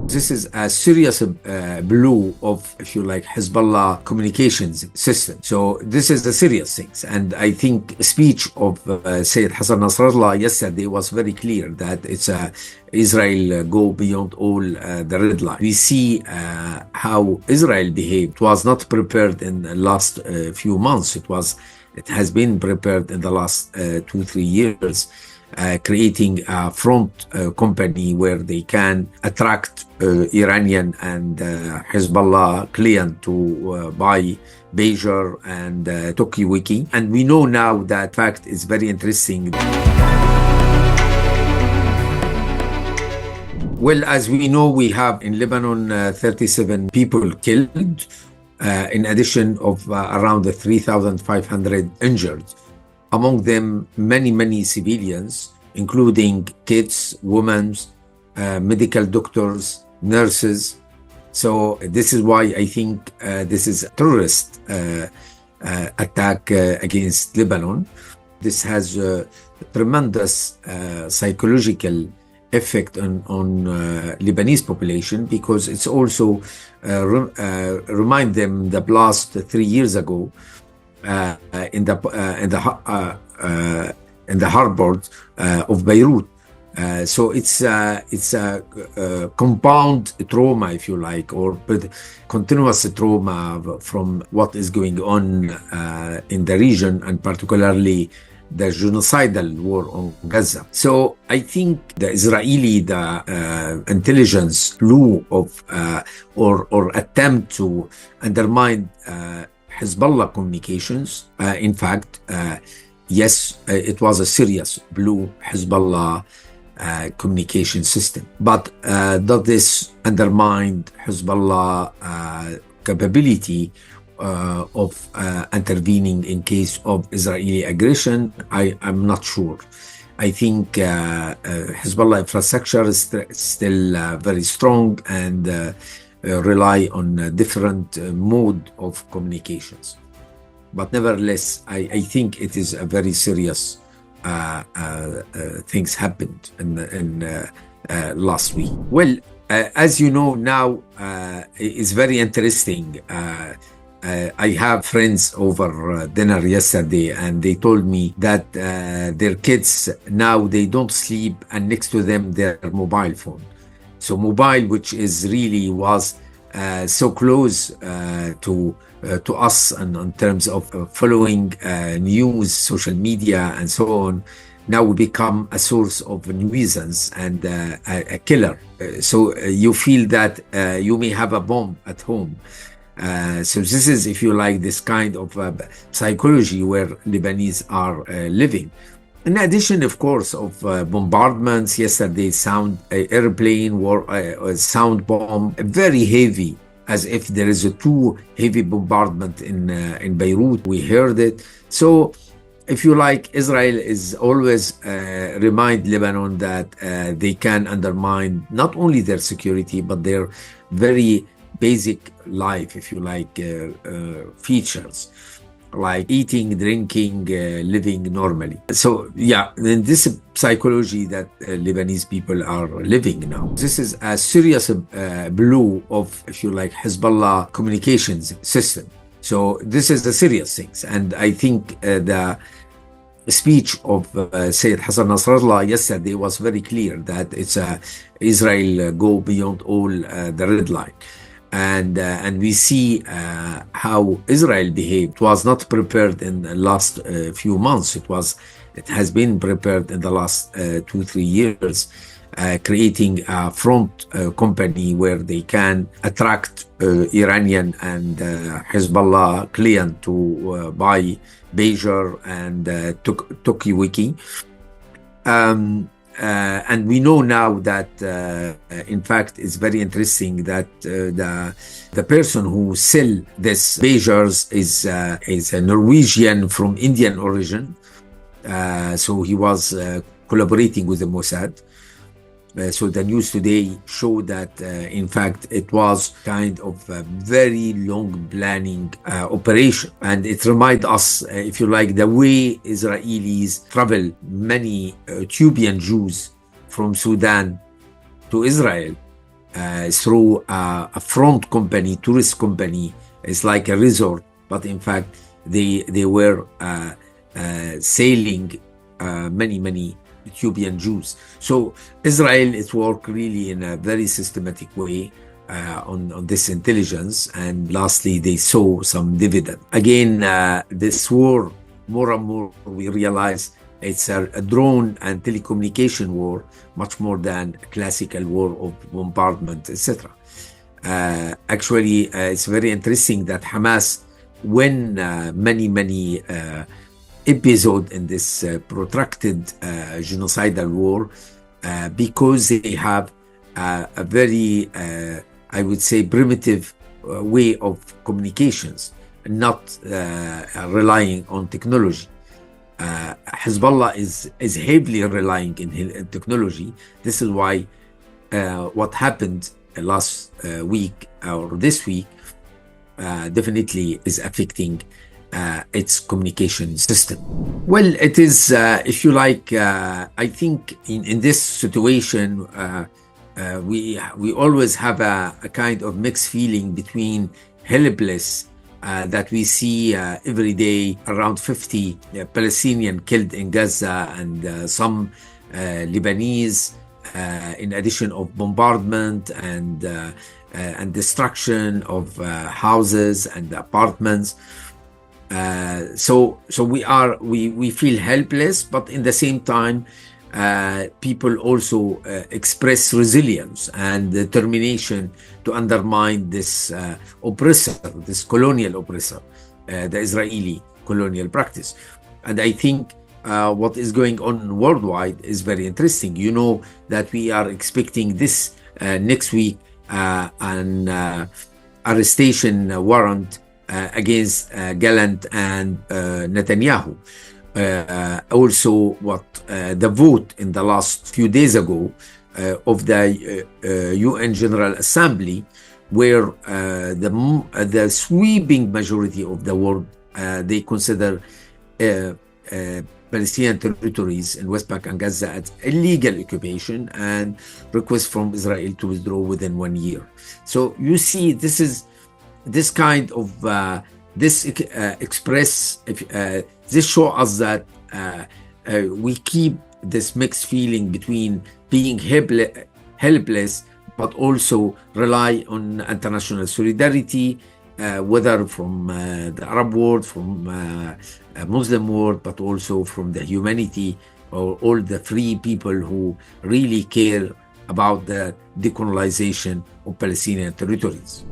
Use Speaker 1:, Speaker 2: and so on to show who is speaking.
Speaker 1: This is a serious blow of, if you like, Hezbollah communications system. So this is a serious thing. And I think speech of Sayyid Hassan Nasrallah yesterday was very clear that it's Israel go beyond all the red line. We see how Israel behaved. It was not prepared in the last few months. It has been prepared in the last 2-3 years. Creating a front company where they can attract Iranian and Hezbollah client to buy Bejar and Tokiwiki. And we know now that fact is very interesting. Well, as we know, we have in Lebanon 37 people killed, in addition of around 3,500 injured. Among them, many civilians, including kids, women, medical doctors, nurses. So this is why I think this is a terrorist attack against Lebanon. This has a tremendous psychological effect on Lebanese population, because it's also remind them the last 3 years ago in the harbor of Beirut. So it's a compound trauma, if you like, or continuous trauma from what is going on in the region, and particularly the genocidal war on Gaza. So I think the intelligence flew of or attempt to undermine Hezbollah communications. In fact, yes, it was a serious blow Hezbollah communication system. But does this undermine Hezbollah capability of intervening in case of Israeli aggression? I'm not sure. I think Hezbollah infrastructure is still very strong and rely on a different mode of communications. But nevertheless, I think it is a very serious things happened in last week. Well, as you know now, it's very interesting. I have friends over dinner yesterday, and they told me that their kids now, they don't sleep and next to them their mobile phone. So mobile, which is really was so close to us, and in terms of following news, social media, and so on, now we become a source of nuisance and a killer. So you feel that you may have a bomb at home. So this is, if you like, this kind of psychology where Lebanese are living. In addition, of course, of bombardments, yesterday airplane war, sound bomb, very heavy, as if there is a too heavy bombardment in Beirut. We heard it. So, if you like, Israel is always remind Lebanon that they can undermine not only their security, but their very basic life, if you like, features, like eating, drinking, living normally. So yeah, then this psychology that Lebanese people are living now. This is a serious blow of, if you like, Hezbollah communications system. So this is a serious thing. And I think the speech of Sayyid Hassan Nasrallah yesterday was very clear that it's Israel go beyond all the red line. And we see how Israel behaved. It was not prepared in the last few months. It has been prepared in the last 2-3 years, creating a front company where they can attract Iranian and Hezbollah client to buy Bejar and Tokiwiki. And we know now that, in fact, it's very interesting that the person who sell this Bejars is a Norwegian from Indian origin. So he was collaborating with the Mossad. So the news today showed that, in fact, it was kind of a very long planning operation. And it reminds us, if you like, the way Israelis travel, many Ethiopian Jews from Sudan to Israel, through a front company, tourist company. It's like a resort, but in fact, they were sailing many Ethiopian Jews. So Israel is work really in a very systematic way on this intelligence. And lastly, they saw some dividend. Again, this war, more and more we realize it's a drone and telecommunication war, much more than a classical war of bombardment, etc. Actually, it's very interesting that Hamas win many episodes in this protracted genocidal war because they have a very, I would say, primitive way of communications, not relying on technology. Hezbollah is heavily relying in technology. This is why what happened last week or this week definitely is affecting its communication system. Well, it is, if you like, I think in this situation, we always have a kind of mixed feeling between helpless that we see every day, around 50 Palestinians killed in Gaza, and some Lebanese, in addition of bombardment and destruction of houses and apartments. So we feel helpless, but in the same time, people also express resilience and determination to undermine this oppressor, this colonial oppressor, the Israeli colonial practice. And I think what is going on worldwide is very interesting. You know that we are expecting this next week an arrestation warrant against Gallant and Netanyahu. Also, what the vote in the last few days ago of the UN General Assembly, where the sweeping majority of the world they consider Palestinian territories in West Bank and Gaza as illegal occupation and request from Israel to withdraw within 1 year. So you see, this is this kind of this show us that we keep this mixed feeling between being helpless, but also rely on international solidarity, whether from the Arab world, from Muslim world, but also from the humanity or all the free people who really care about the decolonization of Palestinian territories.